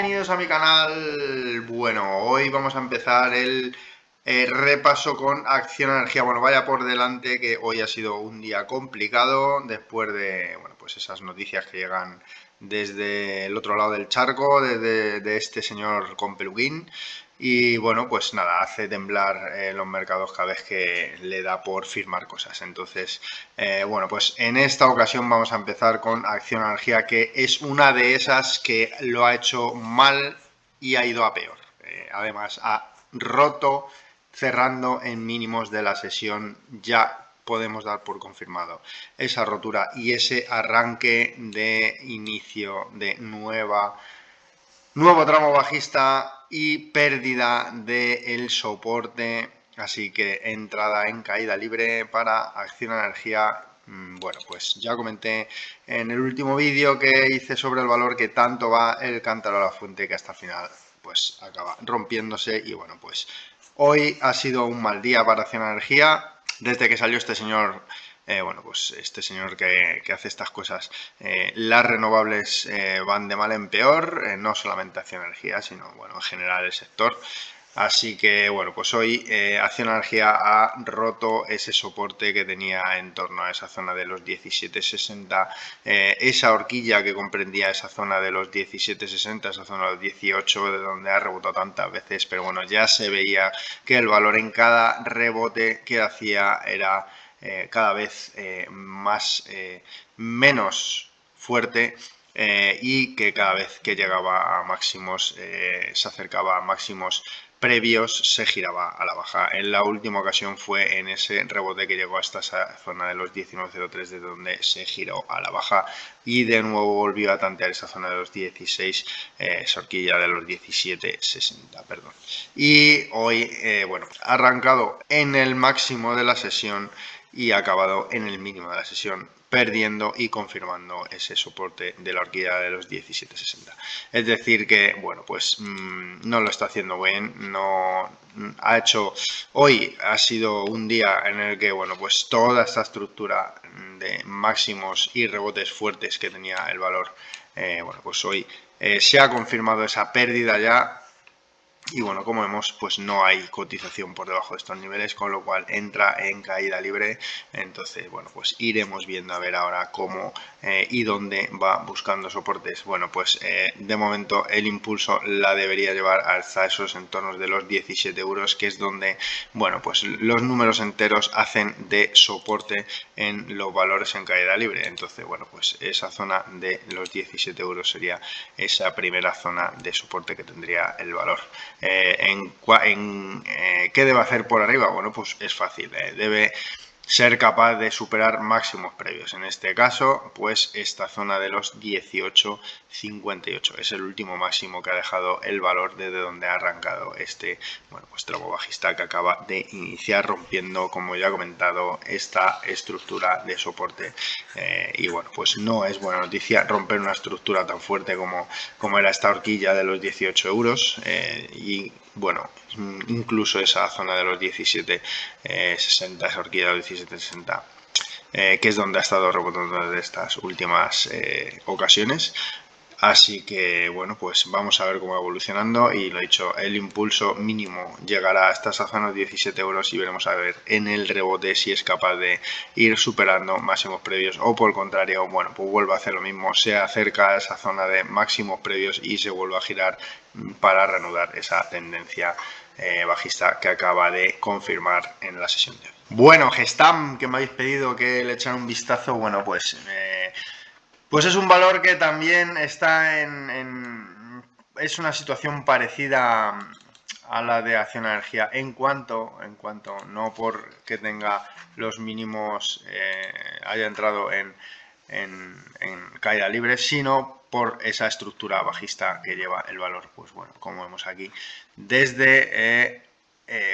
Bienvenidos a mi canal. Bueno, hoy vamos a empezar el repaso con Acciona Energía. Bueno, vaya por delante que hoy ha sido un día complicado después de, bueno, pues esas noticias que llegan desde el otro lado del charco, de este señor con peluquín. Y bueno, pues nada, hace temblar los mercados cada vez que le da por firmar cosas. Entonces, bueno, pues en esta ocasión vamos a empezar con Acciona Energía, que es una de esas que lo ha hecho mal y ha ido a peor. Además, ha roto cerrando en mínimos de la sesión. Ya podemos dar por confirmado esa rotura y ese arranque de inicio de nuevo tramo bajista y pérdida del soporte, así que entrada en caída libre para Acciona Energía. Bueno, pues ya comenté en el último vídeo que hice sobre el valor que tanto va el cántaro a la fuente, que hasta el final pues acaba rompiéndose. Y bueno, pues hoy ha sido un mal día para Acciona Energía desde que salió este señor. Bueno, pues este señor que hace estas cosas. Las renovables van de mal en peor, no solamente Acciona Energía, sino bueno, en general el sector. Así que bueno, pues hoy Acciona Energía ha roto ese soporte que tenía en torno a esa zona de los 17,60, esa horquilla que comprendía esa zona de los 17,60, esa zona de los 18, de donde ha rebotado tantas veces, pero bueno, ya se veía que el valor en cada rebote que hacía era cada vez menos fuerte, y que cada vez que llegaba a máximos, se acercaba a máximos previos, se giraba a la baja. En la última ocasión fue en ese rebote que llegó hasta esa zona de los 19,03, de donde se giró a la baja y de nuevo volvió a tantear esa zona de los 16, esa horquilla de los 17,60, perdón. Y hoy, bueno, ha arrancado en el máximo de la sesión y ha acabado en el mínimo de la sesión, perdiendo y confirmando ese soporte de la horquilla de los 17,60. Es decir que, bueno, pues no lo está haciendo bien, no ha hecho... Hoy ha sido un día en el que, bueno, pues toda esta estructura de máximos y rebotes fuertes que tenía el valor, bueno, pues hoy se ha confirmado esa pérdida ya. Y bueno, como vemos, pues no hay cotización por debajo de estos niveles, con lo cual entra en caída libre. Entonces, bueno, pues iremos viendo a ver ahora cómo y dónde va buscando soportes. Bueno, pues de momento el impulso la debería llevar hasta esos entornos de los 17 euros, que es donde, bueno, pues los números enteros hacen de soporte en los valores en caída libre. Entonces, bueno, pues esa zona de los 17 euros sería esa primera zona de soporte que tendría el valor. ¿Qué debe hacer por arriba? Bueno, pues es fácil, debe ser capaz de superar máximos previos. En este caso, pues esta zona de los 18,58 es el último máximo que ha dejado el valor desde donde ha arrancado este, bueno, pues tramo bajista que acaba de iniciar, rompiendo, como ya he comentado, esta estructura de soporte. Y bueno, pues no es buena noticia romper una estructura tan fuerte como era esta horquilla de los 18 euros, y bueno, incluso esa zona de los 17,60, esa horquilla de los 17,60, que es donde ha estado rebotando desde estas últimas ocasiones. Así que bueno, pues vamos a ver cómo va evolucionando. Y lo he dicho, el impulso mínimo llegará hasta esa zona de 17 euros y veremos a ver en el rebote si es capaz de ir superando máximos previos, o por el contrario, bueno, pues vuelve a hacer lo mismo, se acerca a esa zona de máximos previos y se vuelve a girar para reanudar esa tendencia bajista que acaba de confirmar en la sesión de hoy. Bueno, Gestam, que me habéis pedido que le echara un vistazo, bueno, pues es un valor que también está es una situación parecida a la de Acciona Energía en cuanto no porque tenga los mínimos, haya entrado en caída libre, sino por esa estructura bajista que lleva el valor. Pues bueno, como vemos aquí, desde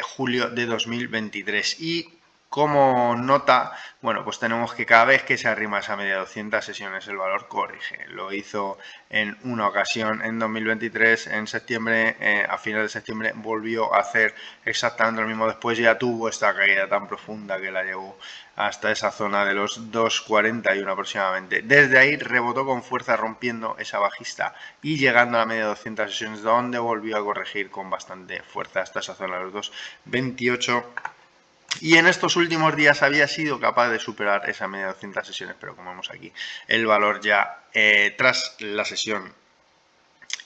julio de 2023. Y Como nota, bueno, pues tenemos que cada vez que se arrima esa media de 200 sesiones el valor corrige. Lo hizo en una ocasión en 2023, en septiembre, a finales de septiembre, volvió a hacer exactamente lo mismo. Después ya tuvo esta caída tan profunda que la llevó hasta esa zona de los 2,41 aproximadamente. Desde ahí rebotó con fuerza rompiendo esa bajista y llegando a la media de 200 sesiones, donde volvió a corregir con bastante fuerza hasta esa zona de los 2,28. Y en estos últimos días había sido capaz de superar esa media de 200 sesiones, pero como vemos aquí, el valor ya tras la sesión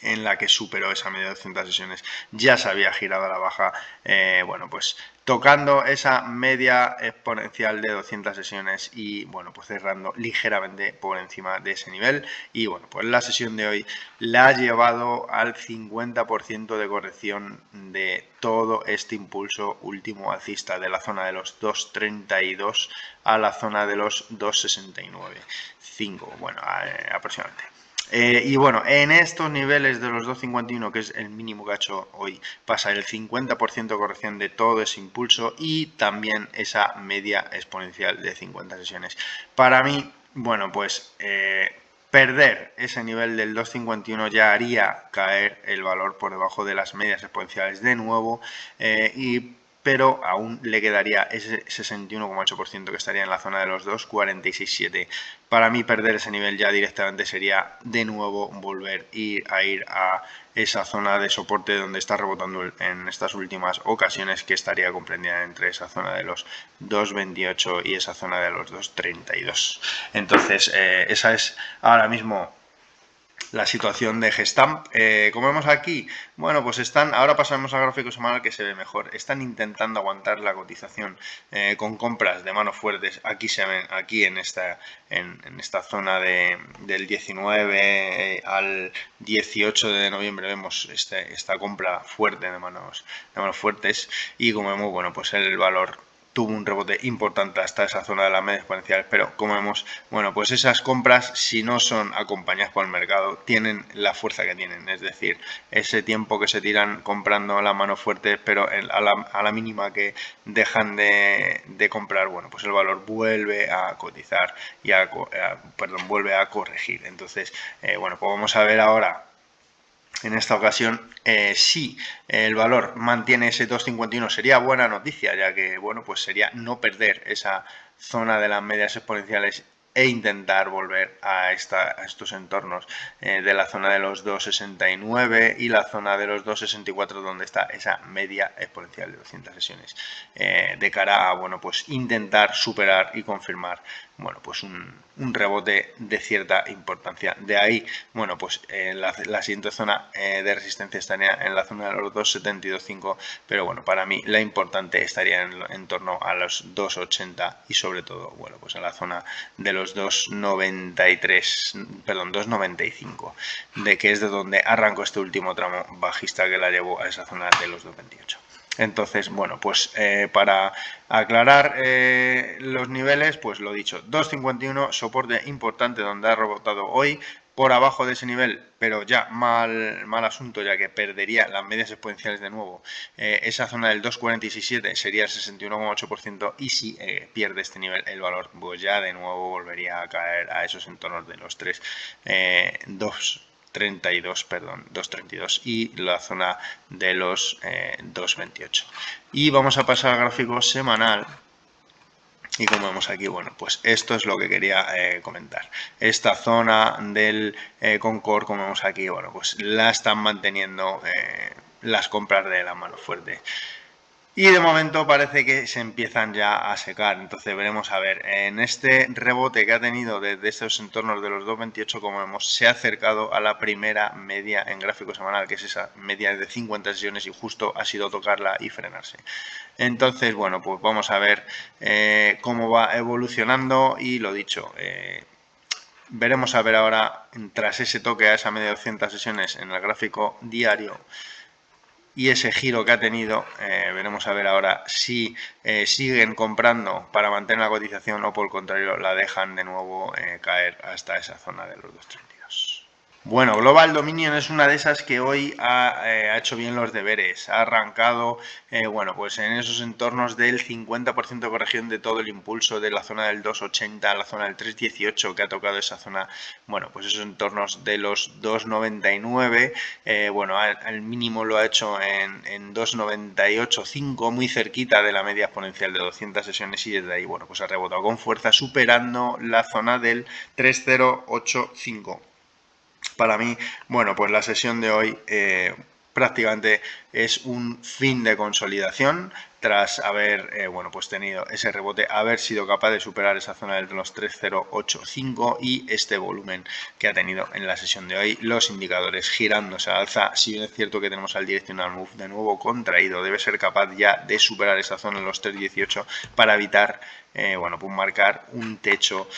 en la que superó esa media de 200 sesiones ya se había girado a la baja, bueno, pues tocando esa media exponencial de 200 sesiones y bueno, pues cerrando ligeramente por encima de ese nivel. Y bueno, pues la sesión de hoy la ha llevado al 50% de corrección de todo este impulso último alcista de la zona de los 2,32 a la zona de los 2,69,5, bueno, aproximadamente. Y bueno, en estos niveles de los 2,51, que es el mínimo que ha hecho hoy, pasa el 50% de corrección de todo ese impulso y también esa media exponencial de 50 sesiones. Para mí, bueno, pues perder ese nivel del 2,51 ya haría caer el valor por debajo de las medias exponenciales de nuevo, pero aún le quedaría ese 61,8% que estaría en la zona de los 2,46,7. Para mí perder ese nivel ya directamente sería de nuevo volver a ir a esa zona de soporte donde está rebotando en estas últimas ocasiones, que estaría comprendida entre esa zona de los 2,28 y esa zona de los 2,32. Entonces, esa es ahora mismo la situación de Gestamp. Como vemos aquí, bueno, pues están, ahora pasamos al gráfico semanal que se ve mejor, están intentando aguantar la cotización con compras de manos fuertes. Aquí se ven, aquí en esta zona del 19 al 18 de noviembre vemos esta compra fuerte de manos fuertes, y como vemos, bueno, pues el valor tuvo un rebote importante hasta esa zona de las medias exponenciales, pero como vemos, bueno, pues esas compras, si no son acompañadas por el mercado, tienen la fuerza que tienen, es decir, ese tiempo que se tiran comprando las manos fuertes, pero a la mínima que dejan de comprar, bueno, pues el valor vuelve a cotizar y vuelve a corregir. Entonces, bueno, pues vamos a ver ahora en esta ocasión, si el valor mantiene ese 2,51 sería buena noticia, ya que bueno, pues sería no perder esa zona de las medias exponenciales e intentar volver a estos entornos de la zona de los 2,69 y la zona de los 2,64, donde está esa media exponencial de 200 sesiones, de cara a, bueno, pues intentar superar y confirmar, bueno, pues un rebote de cierta importancia. De ahí, bueno, pues la siguiente zona de resistencia estaría en la zona de los 2,72,5, pero bueno, para mí la importante estaría en torno a los 2,80 y sobre todo, bueno, pues en la zona de los 2,93, perdón, 2,95, de que es de donde arrancó este último tramo bajista que la llevó a esa zona de los 2,28. Entonces, bueno, pues para aclarar los niveles, pues lo dicho, 2,51, soporte importante donde ha rebotado hoy, por abajo de ese nivel, pero ya mal asunto, ya que perdería las medias exponenciales de nuevo. Esa zona del 2,46,7 sería el 61,8%, y si pierde este nivel el valor, pues ya de nuevo volvería a caer a esos entornos de los 2,32 y la zona de los 2,28. Y vamos a pasar al gráfico semanal. Y como vemos aquí, bueno, pues esto es lo que quería comentar. Esta zona del Concord, como vemos aquí, bueno, pues la están manteniendo las compras de la mano fuerte. Y de momento parece que se empiezan ya a secar. Entonces veremos a ver, en este rebote que ha tenido desde estos entornos de los 2,28, como vemos, se ha acercado a la primera media en gráfico semanal, que es esa media de 50 sesiones, y justo ha sido tocarla y frenarse. Entonces, bueno, pues vamos a ver cómo va evolucionando, y lo dicho, veremos a ver ahora, tras ese toque a esa media de 200 sesiones en el gráfico diario, y ese giro que ha tenido, veremos a ver ahora si siguen comprando para mantener la cotización o por el contrario la dejan de nuevo caer hasta esa zona de los 2,32. Bueno, Global Dominion es una de esas que hoy ha hecho bien los deberes. Ha arrancado, bueno, pues en esos entornos del 50% de corrección de todo el impulso de la zona del 2,80 a la zona del 3,18, que ha tocado esa zona, bueno, pues esos entornos de los 2,99. Bueno, al mínimo lo ha hecho en 2,98,5, muy cerquita de la media exponencial de 200 sesiones, y desde ahí, bueno, pues ha rebotado con fuerza, superando la zona del 3,085. Para mí, bueno, pues la sesión de hoy prácticamente es un fin de consolidación tras haber bueno, pues tenido ese rebote, haber sido capaz de superar esa zona de los 3,085 y este volumen que ha tenido en la sesión de hoy, los indicadores girándose al alza. Si bien es cierto que tenemos al Directional Move de nuevo contraído, debe ser capaz ya de superar esa zona en los 3,18 para evitar bueno, pues marcar un techo,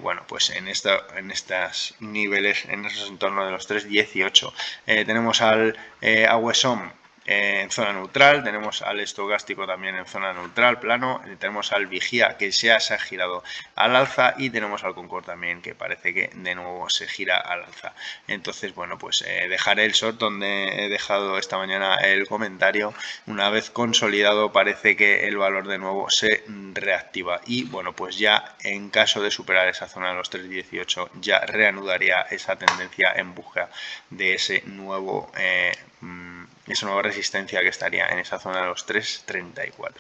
bueno, pues en estos niveles, en esos entornos de los 3,18. Tenemos al AWSOM en zona neutral, tenemos al estocástico también en zona neutral, plano, tenemos al vigía que se ha girado al alza y tenemos al Concord también que parece que de nuevo se gira al alza. Entonces, bueno, pues dejaré el short donde he dejado esta mañana el comentario. Una vez consolidado, parece que el valor de nuevo se reactiva y, bueno, pues ya en caso de superar esa zona de los 3,18 ya reanudaría esa tendencia en busca de esa nueva resistencia que estaría en esa zona de los 3,34.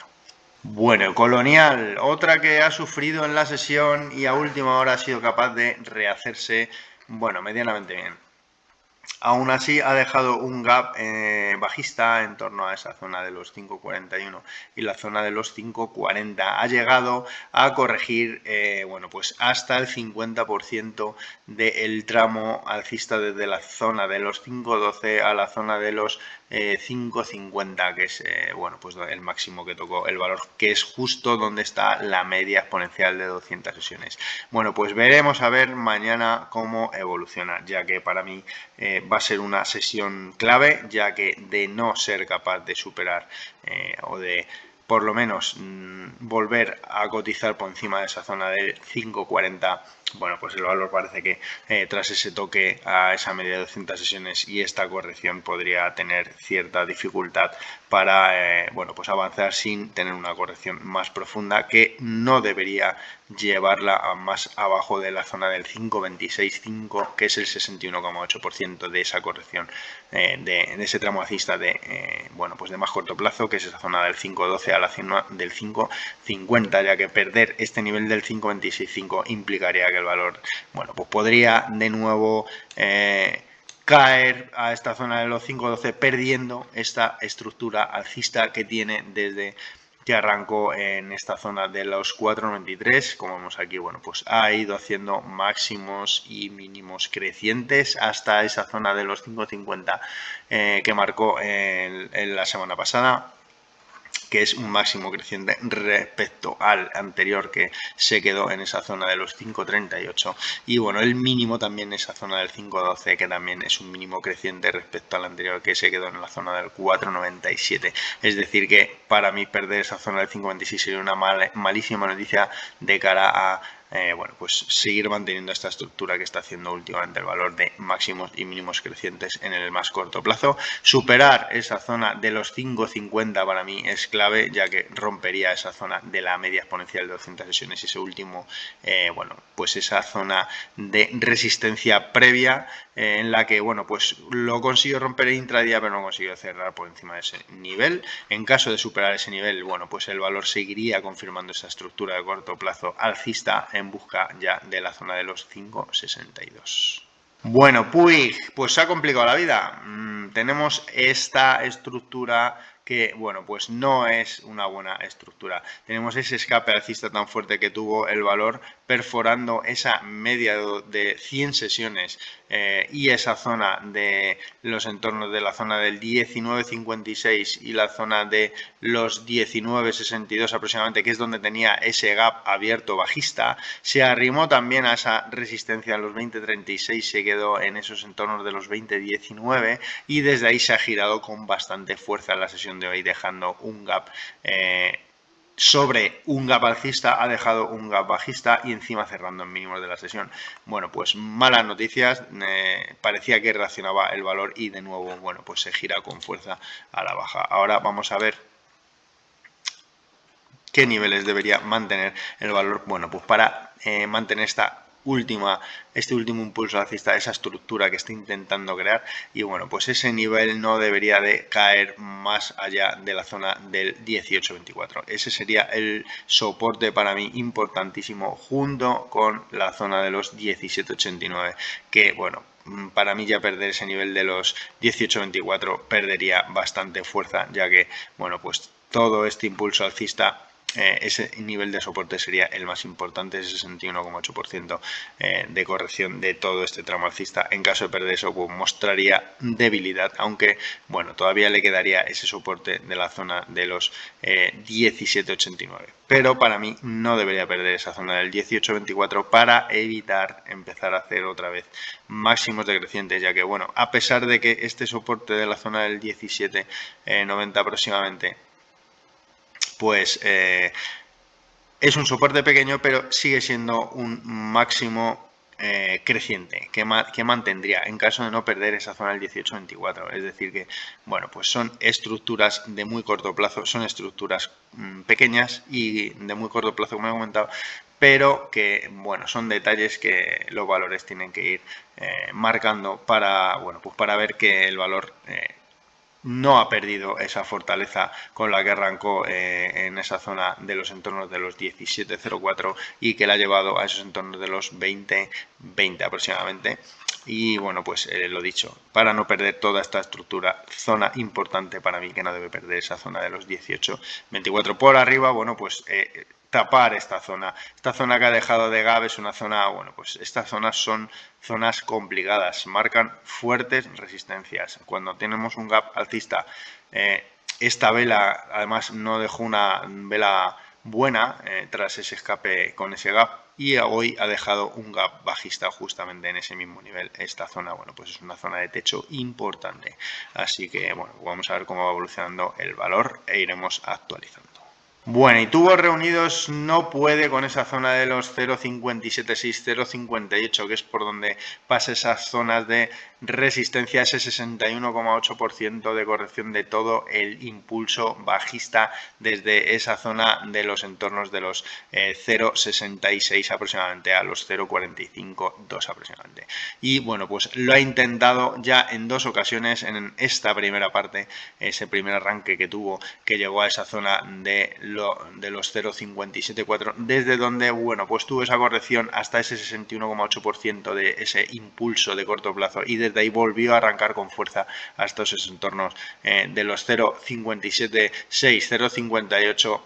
Bueno, Colonial, otra que ha sufrido en la sesión y a última hora ha sido capaz de rehacerse, bueno, medianamente bien. Aún así ha dejado un gap bajista en torno a esa zona de los 5,41 y la zona de los 5,40. Ha llegado a corregir bueno, pues hasta el 50% del tramo alcista desde la zona de los 5,12 a la zona de los 5,50, que es bueno, pues el máximo que tocó el valor, que es justo donde está la media exponencial de 200 sesiones. Bueno, pues veremos a ver mañana cómo evoluciona, ya que para mí va a ser una sesión clave, ya que de no ser capaz de superar o de por lo menos volver a cotizar por encima de esa zona de 5,40, bueno, pues el valor parece que tras ese toque a esa media de 200 sesiones y esta corrección podría tener cierta dificultad para bueno, pues avanzar sin tener una corrección más profunda que no debería llevarla a más abajo de la zona del 5,26,5, que es el 61,8% de esa corrección de ese tramo alcista de bueno, pues de más corto plazo, que es esa zona del 5,12 a la zona del 5,50, ya que perder este nivel del 5,26,5 implicaría que el valor, bueno, pues podría de nuevo caer a esta zona de los 5,12, perdiendo esta estructura alcista que tiene desde que arrancó en esta zona de los 4,93. Como vemos aquí, bueno, pues ha ido haciendo máximos y mínimos crecientes hasta esa zona de los 5,50 que marcó en la semana pasada, que es un máximo creciente respecto al anterior, que se quedó en esa zona de los 5,38, y bueno, el mínimo también esa zona del 5,12, que también es un mínimo creciente respecto al anterior, que se quedó en la zona del 4,97. Es decir, que para mí perder esa zona del 5,26 sería una malísima noticia de cara a bueno, pues seguir manteniendo esta estructura que está haciendo últimamente el valor de máximos y mínimos crecientes en el más corto plazo. Superar esa zona de los 5,50 para mí es clave, ya que rompería esa zona de la media exponencial de 200 sesiones y ese último, bueno, pues esa zona de resistencia previa en la que, bueno, pues lo consiguió romper el intradía, pero no consiguió cerrar por encima de ese nivel. En caso de superar ese nivel, bueno, pues el valor seguiría confirmando esa estructura de corto plazo alcista en busca ya de la zona de los 5,62. Bueno, Puig, pues se ha complicado la vida. Tenemos esta estructura que, bueno, pues no es una buena estructura. Tenemos ese escape alcista tan fuerte que tuvo el valor, perforando esa media de 100 sesiones y esa zona de los entornos de la zona del 19,56 y la zona de los 19,62 aproximadamente, que es donde tenía ese gap abierto bajista. Se arrimó también a esa resistencia en los 20,36, se quedó en esos entornos de los 20,19 y desde ahí se ha girado con bastante fuerza en la sesión de hoy, dejando un gap sobre un gap alcista, ha dejado un gap bajista y encima cerrando en mínimos de la sesión. Bueno, pues malas noticias, parecía que reaccionaba el valor y de nuevo, bueno, pues se gira con fuerza a la baja. Ahora vamos a ver qué niveles debería mantener el valor, bueno, pues para mantener este último impulso alcista, esa estructura que está intentando crear, y bueno, pues ese nivel no debería de caer más allá de la zona del 18.24. Ese sería el soporte para mí importantísimo, junto con la zona de los 17.89, que bueno, para mí ya perder ese nivel de los 18.24 perdería bastante fuerza, ya que bueno, pues todo este impulso alcista, ese nivel de soporte sería el más importante, ese 61,8% de corrección de todo este tramo alcista. En caso de perder eso, pues mostraría debilidad, aunque bueno, todavía le quedaría ese soporte de la zona de los 17.89. Pero para mí no debería perder esa zona del 18.24 para evitar empezar a hacer otra vez máximos decrecientes, ya que bueno, a pesar de que este soporte de la zona del 17.90 aproximadamente, pues es un soporte pequeño, pero sigue siendo un máximo creciente que mantendría en caso de no perder esa zona del 18.24. Es decir que, bueno, pues son estructuras de muy corto plazo, son estructuras pequeñas y de muy corto plazo, como he comentado, pero que, bueno, son detalles que los valores tienen que ir marcando para, bueno, pues para ver que el valor no ha perdido esa fortaleza con la que arrancó en esa zona de los entornos de los 17.04 y que la ha llevado a esos entornos de los 20 aproximadamente. Y bueno, pues lo dicho, para no perder toda esta estructura, zona importante para mí que no debe perder esa zona de los 18.24 por arriba, bueno, pues tapar esta zona. Esta zona que ha dejado de gap es una zona, bueno, pues estas zonas son zonas complicadas, marcan fuertes resistencias. Cuando tenemos un gap alcista, esta vela además no dejó una vela buena tras ese escape con ese gap, y hoy ha dejado un gap bajista justamente en ese mismo nivel. Esta zona, bueno, pues es una zona de techo importante. Así que, bueno, vamos a ver cómo va evolucionando el valor e iremos actualizando. Bueno, y tubos reunidos no puede con esa zona de los 0,57,6, 0,58, que es por donde pasa esas zonas de resistencia, ese 61,8% de corrección de todo el impulso bajista desde esa zona de los entornos de los 0,66 aproximadamente a los 0,45,2 aproximadamente. Y bueno, pues lo ha intentado ya en dos ocasiones en esta primera parte, ese primer arranque que tuvo, que llegó a esa zona de los 0,57,4, desde donde, bueno, pues tuvo esa corrección hasta ese 61,8% de ese impulso de corto plazo, y desde ahí volvió a arrancar con fuerza hasta esos entornos de los 0,57,6, 0,58,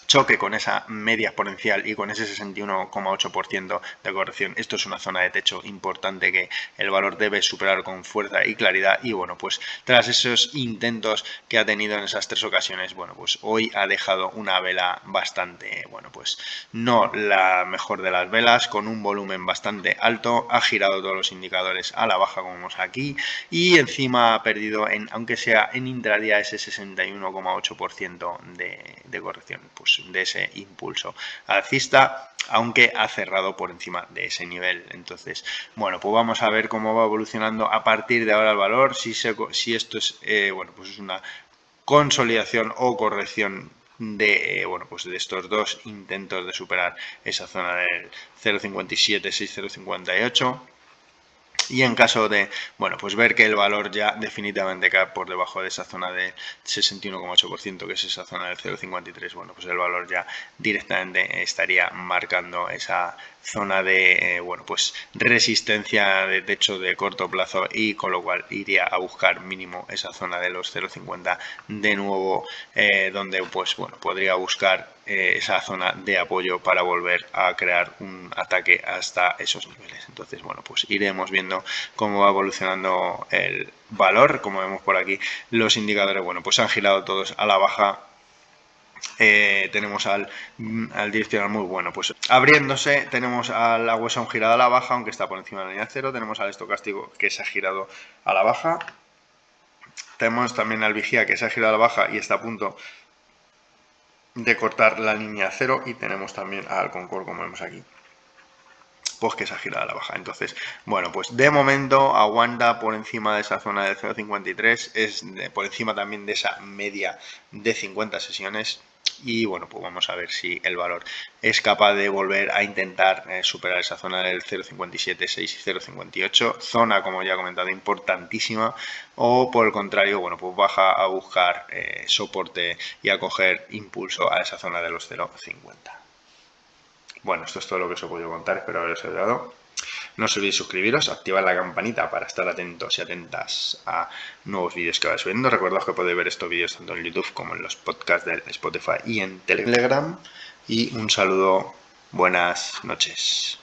choque con esa media exponencial y con ese 61,8% de corrección. Esto es una zona de techo importante que el valor debe superar con fuerza y claridad, y bueno, pues tras esos intentos que ha tenido en esas tres ocasiones, bueno, pues hoy ha dejado una vela bastante, bueno, pues no la mejor de las velas, con un volumen bastante alto, ha girado todos los indicadores a la baja como vemos aquí, y encima ha perdido, aunque sea en intradía, ese 61,8% de corrección, pues de ese impulso alcista, aunque ha cerrado por encima de ese nivel. Entonces, bueno, pues vamos a ver cómo va evolucionando a partir de ahora el valor, si esto es, bueno, pues es una consolidación o corrección de, bueno, pues de estos dos intentos de superar esa zona del 0,57, 6,058. Y en caso de, bueno, pues ver que el valor ya definitivamente cae por debajo de esa zona de 61,8%, que es esa zona del 0,53, bueno, pues el valor ya directamente estaría marcando esa zona de, bueno, pues resistencia de techo de corto plazo, y con lo cual iría a buscar mínimo esa zona de los 0,50 de nuevo, donde pues bueno, podría buscar esa zona de apoyo para volver a crear un ataque hasta esos niveles. Entonces, bueno, pues iremos viendo cómo va evolucionando el valor. Como vemos por aquí, los indicadores, bueno, pues han girado todos a la baja. Tenemos al direccional muy bueno, pues abriéndose, tenemos a la Wesson girada a la baja, aunque está por encima de la línea cero, tenemos al estocástico que se ha girado a la baja, tenemos también al vigía que se ha girado a la baja y está a punto de cortar la línea 0 y tenemos también al Concord, como vemos aquí, pues que se ha girado a la baja. Entonces, bueno, pues de momento aguanta por encima de esa zona del 0,53, es por encima también de esa media de 50 sesiones. Y bueno, pues vamos a ver si el valor es capaz de volver a intentar superar esa zona del 0,57,6 y 0,58, zona, como ya he comentado, importantísima, o por el contrario, bueno, pues baja a buscar soporte y a coger impulso a esa zona de los 0,50. Bueno, esto es todo lo que os he podido contar, espero haberos ayudado. No os olvidéis suscribiros, activar la campanita para estar atentos y atentas a nuevos vídeos que vaya subiendo. Recordad que podéis ver estos vídeos tanto en YouTube como en los podcasts de Spotify y en Telegram. Y un saludo, buenas noches.